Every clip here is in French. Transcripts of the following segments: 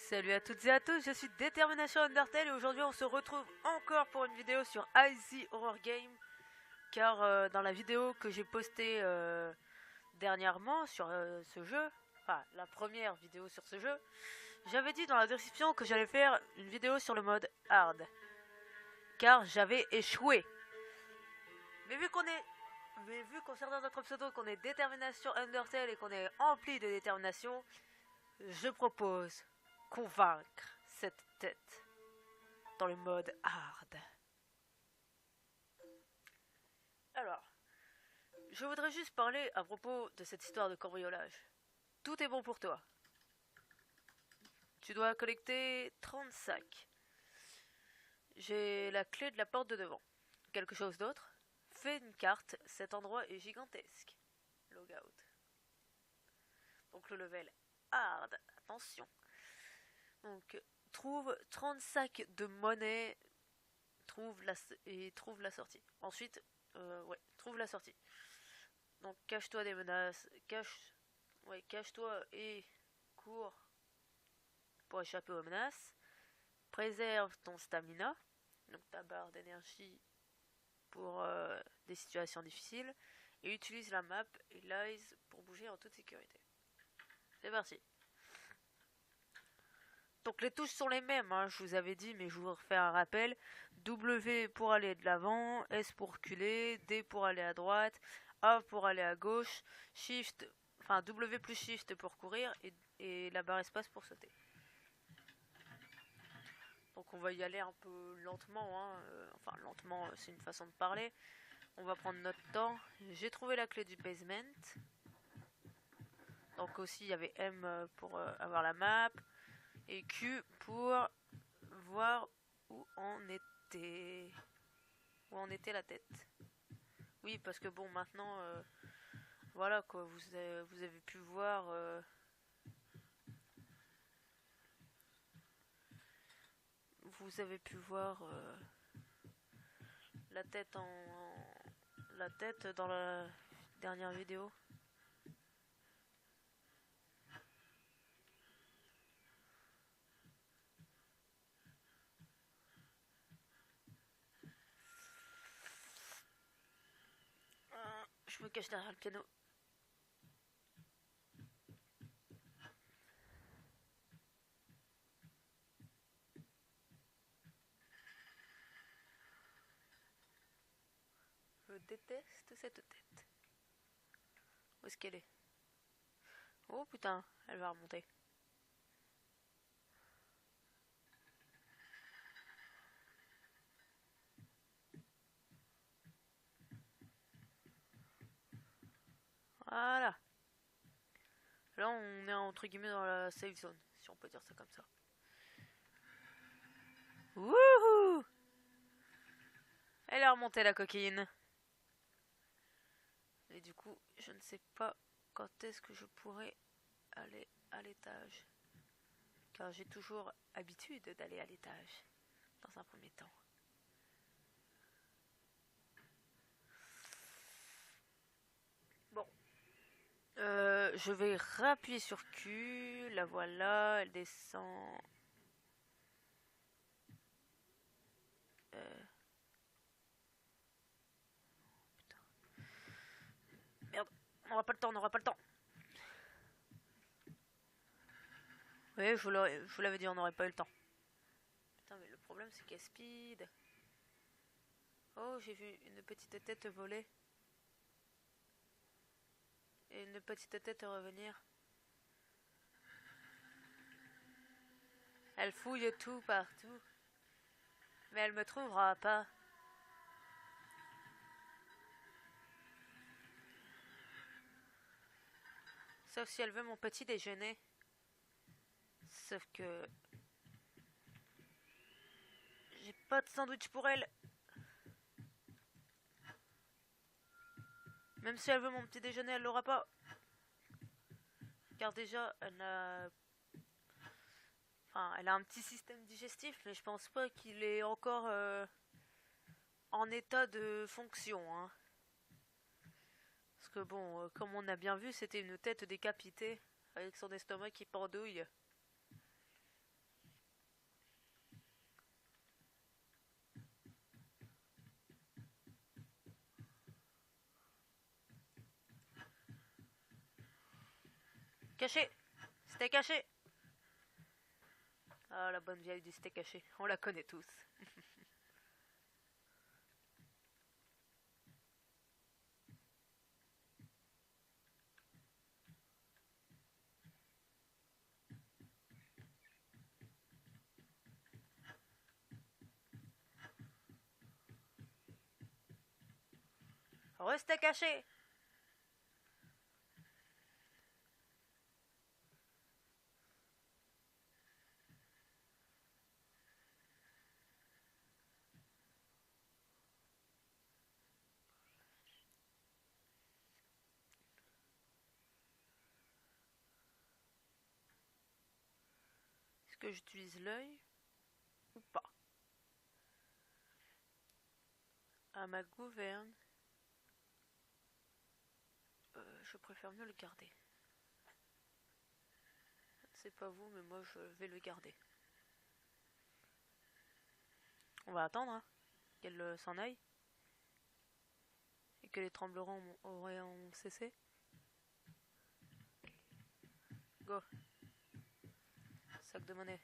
Salut à toutes et à tous, je suis Détermination Undertale et aujourd'hui on se retrouve encore pour une vidéo sur Icy Horror Game. Car dans la vidéo que j'ai postée dernièrement sur ce jeu, enfin la première vidéo sur ce jeu, j'avais dit dans la description que j'allais faire une vidéo sur le mode hard. Car j'avais échoué. Mais vu concernant notre pseudo qu'on est Détermination Undertale et qu'on est empli de détermination, je propose qu'on vaincre cette tête dans le mode hard. Alors, je voudrais juste parler à propos de cette histoire de cambriolage. Tout est bon pour toi. Tu dois collecter 30 sacs. J'ai la clé de la porte de devant. Quelque chose d'autre? Fais une carte, cet endroit est gigantesque. Logout. Donc le level hard, attention. Donc, trouve 30 sacs de monnaie, trouve la sortie. Ensuite, trouve la sortie. Donc, cache-toi des menaces, cache-toi et cours pour échapper aux menaces. Préserve ton stamina, donc ta barre d'énergie pour des situations difficiles. Et utilise la map et l'eyes pour bouger en toute sécurité. C'est parti. Donc les touches sont les mêmes, hein, je vous avais dit, mais je vous refais un rappel. W pour aller de l'avant, S pour reculer, D pour aller à droite, A pour aller à gauche, Shift, enfin W plus Shift pour courir et la barre espace pour sauter. Donc on va y aller un peu lentement, hein, enfin lentement c'est une façon de parler. On va prendre notre temps. J'ai trouvé la clé du basement. Donc aussi il y avait M pour avoir la map. Et Q pour voir où en était la tête. Oui, parce que bon, maintenant, voilà quoi, vous avez pu voir. Vous avez pu voir la tête dans la dernière vidéo. Je me cache derrière le piano. Je déteste cette tête. Où est-ce qu'elle est? Oh putain, elle va remonter. Voilà. Là, on est entre guillemets dans la safe zone, si on peut dire ça comme ça. Wouhou! Elle a remonté la coquine. Et du coup, je ne sais pas quand est-ce que je pourrais aller à l'étage. Car j'ai toujours habitude d'aller à l'étage, dans un premier temps. Bon. Je vais rappuyer sur Q. La voilà, elle descend. Putain. Merde, on n'aura pas le temps, on n'aura pas le temps. Oui, je vous l'avais dit, on n'aurait pas eu le temps. Putain, mais le problème c'est qu'elle speed. Oh, j'ai vu une petite tête voler. Et une petite tête revenir. Elle fouille tout partout. Mais elle me trouvera pas. Sauf si elle veut mon petit déjeuner. Sauf que j'ai pas de sandwich pour elle. Même si elle veut mon petit déjeuner, elle l'aura pas. Car déjà, elle a un petit système digestif, mais je pense pas qu'il est encore en état de fonction. Hein. Parce que bon, comme on a bien vu, c'était une tête décapitée avec son estomac qui pendouille. Caché. Steak caché. Ah, la bonne vieille du steak caché. On la connaît tous. Steak caché. Est-ce que j'utilise l'œil ou pas? À ma gouverne, je préfère mieux le garder. C'est pas vous, mais moi je vais le garder. On va attendre hein, qu'elle s'en aille. Et que les tremblements auraient cessé. Go. Sac de monnaie.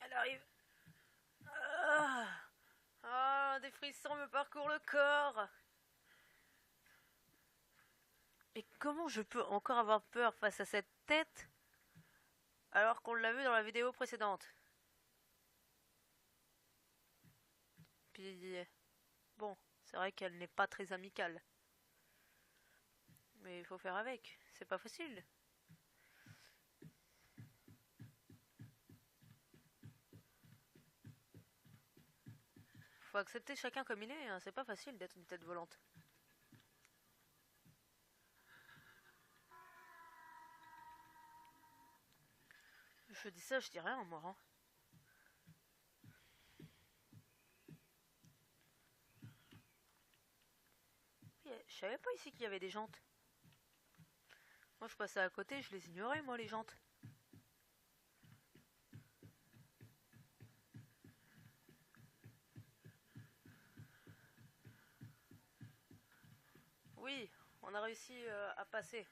Elle arrive. Des frissons me parcourent le corps. Et comment je peux encore avoir peur face à cette tête alors qu'on l'a vu dans la vidéo précédente? Puis bon, c'est vrai qu'elle n'est pas très amicale. Mais il faut faire avec, c'est pas facile. Faut accepter chacun comme il est, hein. C'est pas facile d'être une tête volante. Je dis ça, je dis rien, moi. Hein. Je savais pas ici qu'il y avait des jantes. Moi, je passais à côté, je les ignorais, moi, les jantes. Oui, on a réussi à passer.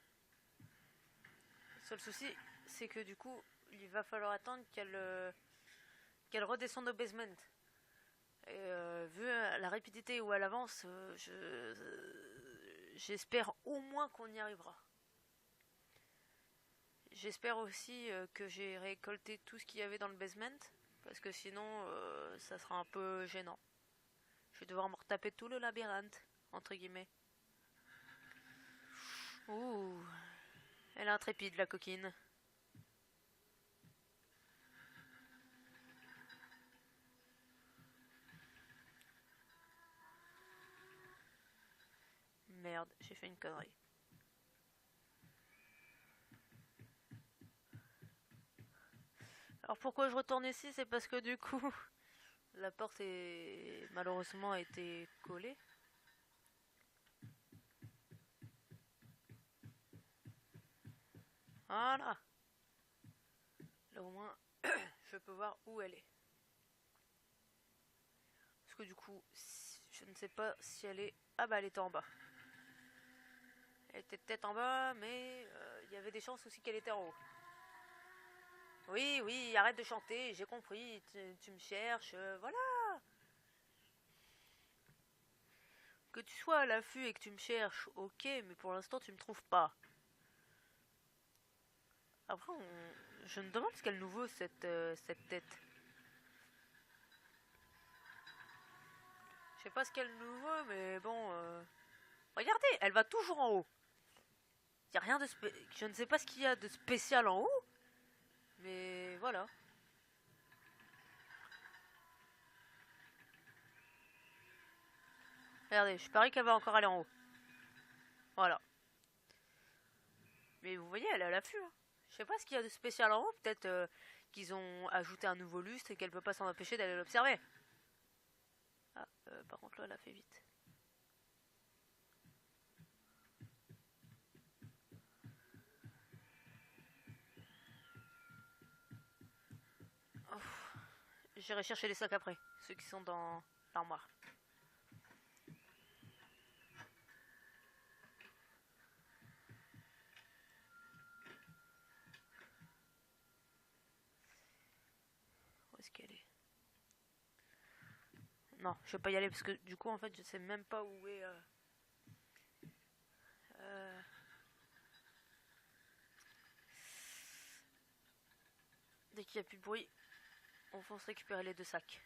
Le seul souci, c'est que du coup, il va falloir attendre qu'elle redescende au basement. Et vu la rapidité où elle avance, j'espère au moins qu'on y arrivera. J'espère aussi que j'ai récolté tout ce qu'il y avait dans le basement, parce que sinon, ça sera un peu gênant. Je vais devoir me retaper tout le labyrinthe, entre guillemets. Ouh, elle est intrépide, la coquine. Merde, j'ai fait une connerie. Alors pourquoi je retourne ici? C'est parce que du coup, la porte est malheureusement été collée. Voilà. Là au moins, je peux voir où elle est. Parce que du coup, je ne sais pas si elle est... Ah bah elle était en bas. Elle était peut-être en bas, mais il y avait des chances aussi qu'elle était en haut. Oui, oui, arrête de chanter, j'ai compris, tu me cherches, voilà. Que tu sois à l'affût et que tu me cherches, ok, mais pour l'instant tu me trouves pas. Après, je me demande ce qu'elle nous vaut cette tête. Je sais pas ce qu'elle nous vaut, mais bon... Regardez, elle va toujours en haut. Y a rien de je ne sais pas ce qu'il y a de spécial en haut, mais voilà. Regardez, je parie qu'elle va encore aller en haut. Voilà. Mais vous voyez, elle est à l'affût. Hein. Je sais pas ce qu'il y a de spécial en haut. Peut-être qu'ils ont ajouté un nouveau lustre et qu'elle peut pas s'en empêcher d'aller l'observer. Ah, par contre là, elle a fait vite. J'irai chercher les sacs après, ceux qui sont dans l'armoire. Où est-ce qu'elle est? Non, je vais pas y aller parce que du coup en fait je sais même pas où est... Dès qu'il n'y a plus de bruit, on fonce récupérer les 2 sacs.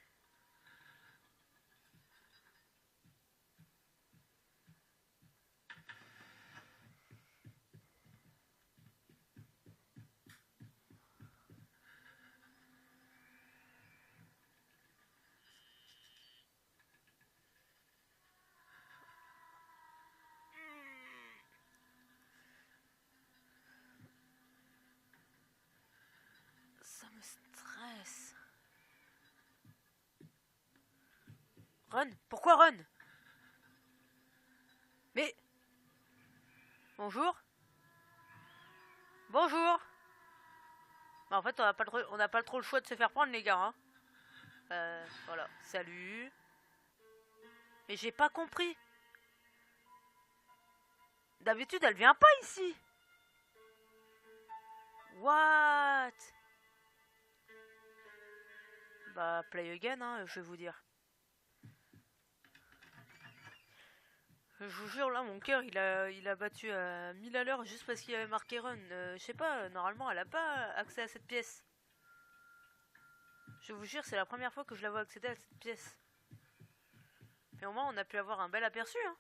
Ça me stresse. Run? Pourquoi run? Mais... Bonjour? Bonjour? Bah en fait on n'a pas trop le choix de se faire prendre les gars. Hein. Voilà. Salut. Mais j'ai pas compris. D'habitude elle vient pas ici. What? Bah play again hein, je vais vous dire. Je vous jure là mon cœur il a battu à 1000 à l'heure juste parce qu'il avait marqué run. Je sais pas, normalement elle a pas accès à cette pièce. Je vous jure c'est la première fois que je la vois accéder à cette pièce. Mais au moins on a pu avoir un bel aperçu hein.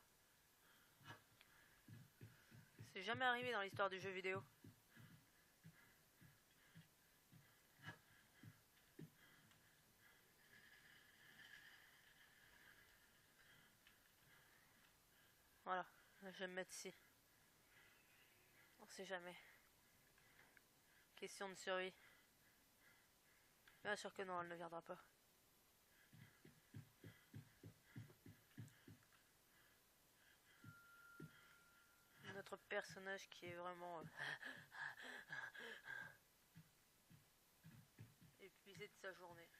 C'est jamais arrivé dans l'histoire du jeu vidéo. Voilà, je vais me mettre ici. On sait jamais. Question de survie. Bien sûr que non, elle ne viendra pas. Notre personnage qui est vraiment épuisé de sa journée.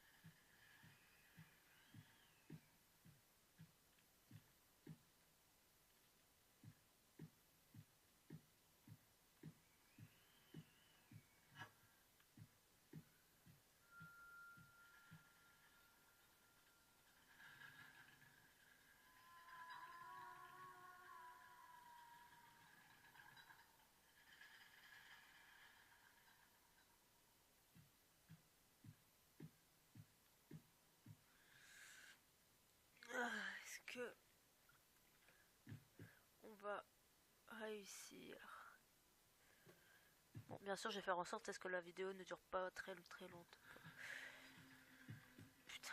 Est-ce que on va réussir? Bon, bien sûr, je vais faire en sorte à ce que la vidéo ne dure pas très longtemps. Putain.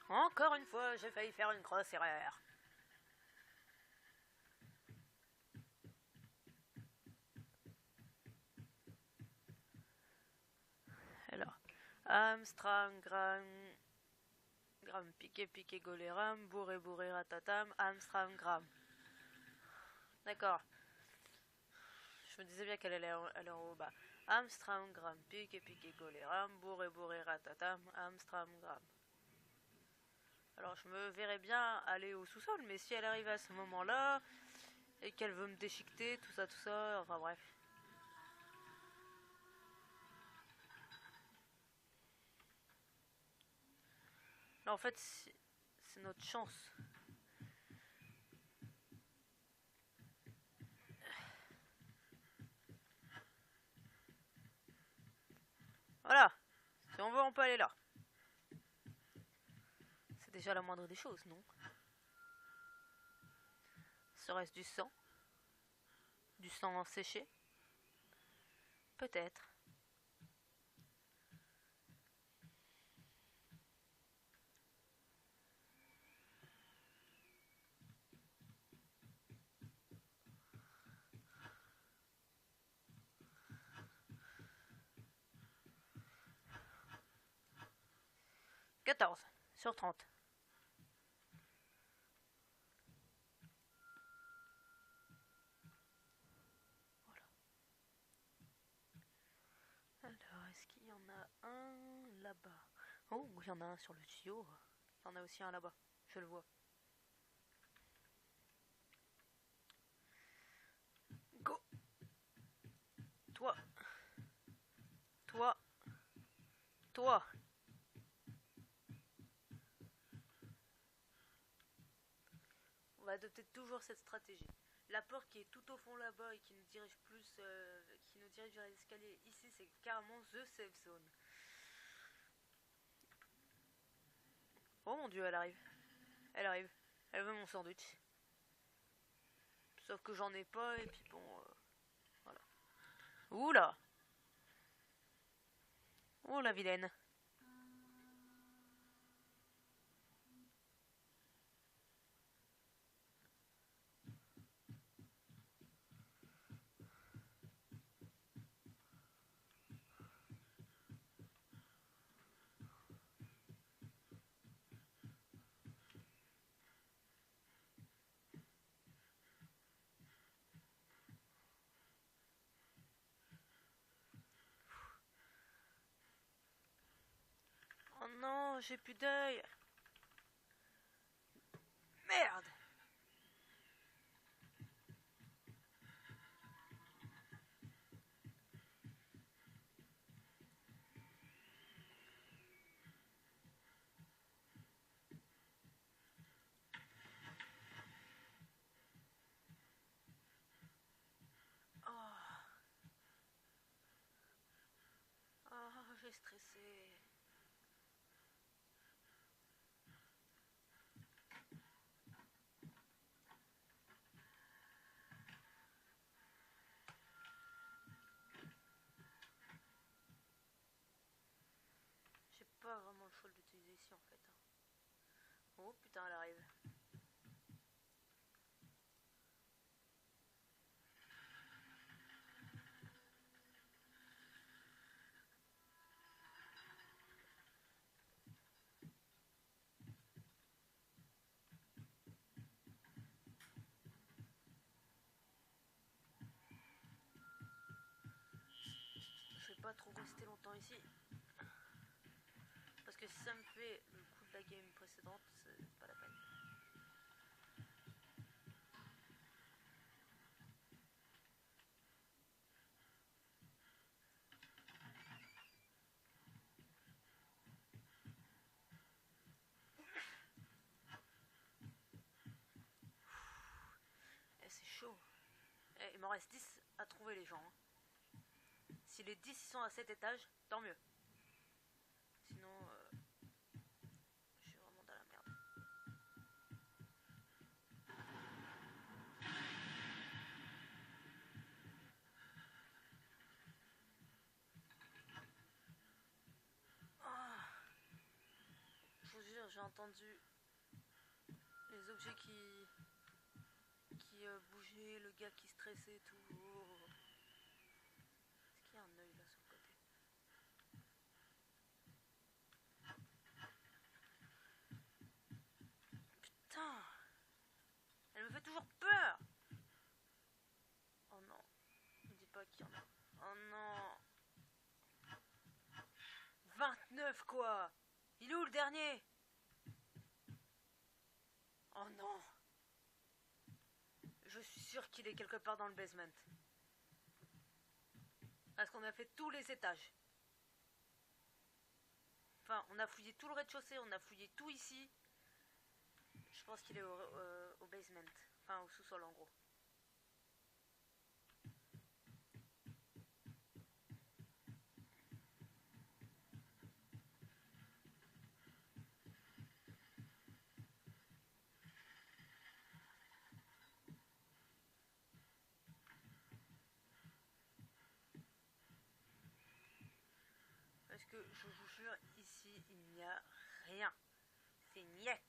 Encore une fois, j'ai failli faire une grosse erreur. Alors, Amstram, Gram, piqué, goléram, bourré, ratatam, Amstram, Gram. D'accord. Je me disais bien qu'elle allait en haut bas. Amstram, Gram, piqué, goléram, bourré, ratatam, Amstram, Gram. Alors je me verrais bien aller au sous-sol, mais si elle arrive à ce moment-là, et qu'elle veut me déchiqueter, tout ça, enfin bref. Là en fait, c'est notre chance. Voilà. Si on veut, on peut aller là. C'est déjà la moindre des choses, non? Serait-ce du sang? Du sang séché? Peut-être. « 14/30. Voilà. Alors, est-ce qu'il y en a un là-bas. Oh, il y en a un sur le tuyau. Il y en a aussi un là-bas. Je le vois. Go. Toi. Toi. Toi. On va adopter toujours cette stratégie. La porte qui est tout au fond là-bas et qui nous dirige qui nous dirige vers les escaliers ici, c'est carrément the safe zone. Oh mon dieu, elle arrive. Elle arrive. Elle veut mon sandwich. Sauf que j'en ai pas et puis bon, voilà. Oula. Oh la vilaine. Oh non, j'ai plus d'œil. Merde. Oh, oh j'ai stressé. J'ai pas vraiment le choix de l'utiliser ici en fait. Oh putain, elle arrive. Je vais pas trop rester longtemps ici. Parce que si ça me fait le coup de la game précédente, c'est pas la peine. Eh, c'est chaud. Eh, il m'en reste 10 à trouver les gens. Hein. Si les 10 sont à cet étage, tant mieux. Sinon, je suis vraiment dans la merde. Oh, je vous jure, j'ai entendu les objets qui bougeaient, le gars qui stressait et tout. Oh. Est-ce qu'il y a un œil là sur le côté? Putain, elle me fait toujours peur. Oh non, ne dis pas qu'il y en a. Oh non. 29 quoi. Il est où le dernier? Oh non. Je suis sûre qu'il est quelque part dans le basement. Parce qu'on a fait tous les étages. Enfin, on a fouillé tout le rez-de-chaussée, on a fouillé tout ici. Je pense qu'il est au basement. Enfin, au sous-sol en gros. Parce que je vous jure, ici, il n'y a rien. C'est niette.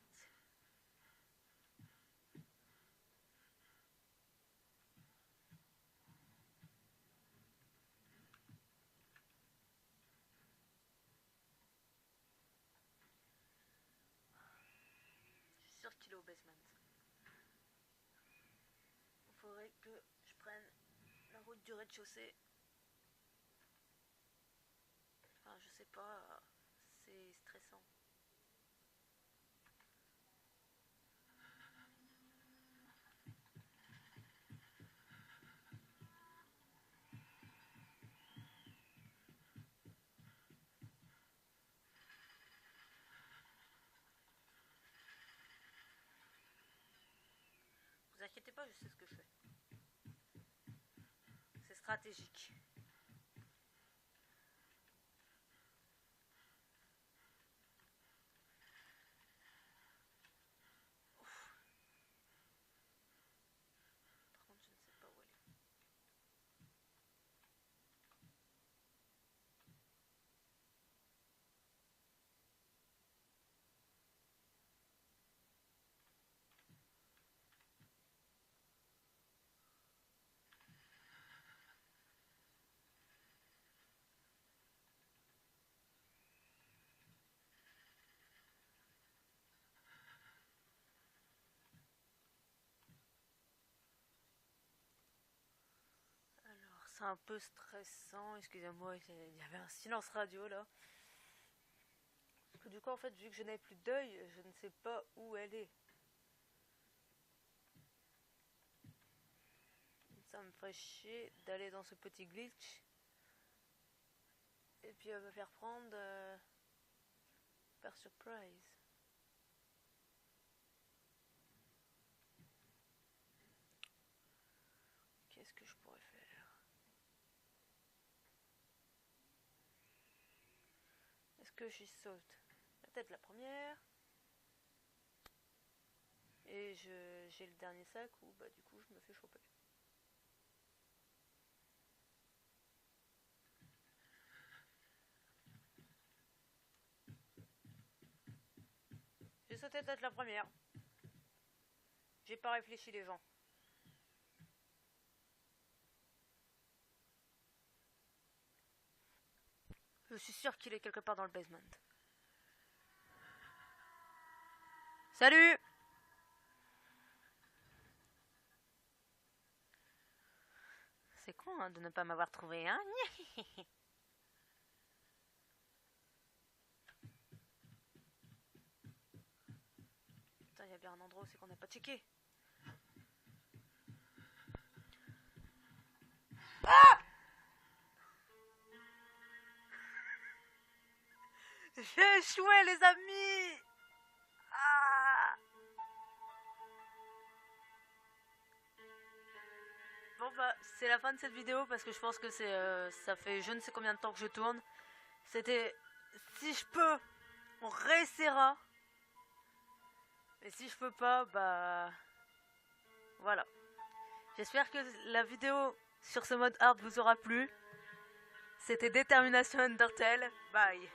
Je suis sûre qu'il est au basement. Il faudrait que je prenne la route du rez-de-chaussée. Enfin, je sais pas. inquiétez pas, je sais ce que je fais. C'est stratégique. Par contre, je ne sais pas où elle est. Alors, c'est un peu stressant, excusez-moi, il y avait un silence radio là. Parce que du coup, en fait, vu que je n'ai plus d'œil, je ne sais pas où elle est. Ça me ferait chier d'aller dans ce petit glitch. Et puis me faire prendre par surprise. Qu'est-ce que je pourrais faire? Est-ce que j'y saute? Peut-être la première. Et j'ai le dernier sac où bah du coup je me fais choper. J'ai sauté peut-être la première. J'ai pas réfléchi les gens. Je suis sûr qu'il est quelque part dans le basement. Salut! C'est con hein, de ne pas m'avoir trouvé, hein? Putain, il y a bien un endroit où c'est qu'on n'a pas checké. Ah! J'ai échoué les amis! Ah! Bon bah c'est la fin de cette vidéo parce que je pense que ça fait je ne sais combien de temps que je tourne. C'était si je peux, on réessayera. Et si je peux pas, bah voilà. J'espère que la vidéo sur ce mode hard vous aura plu. C'était Détermination Undertale. Bye.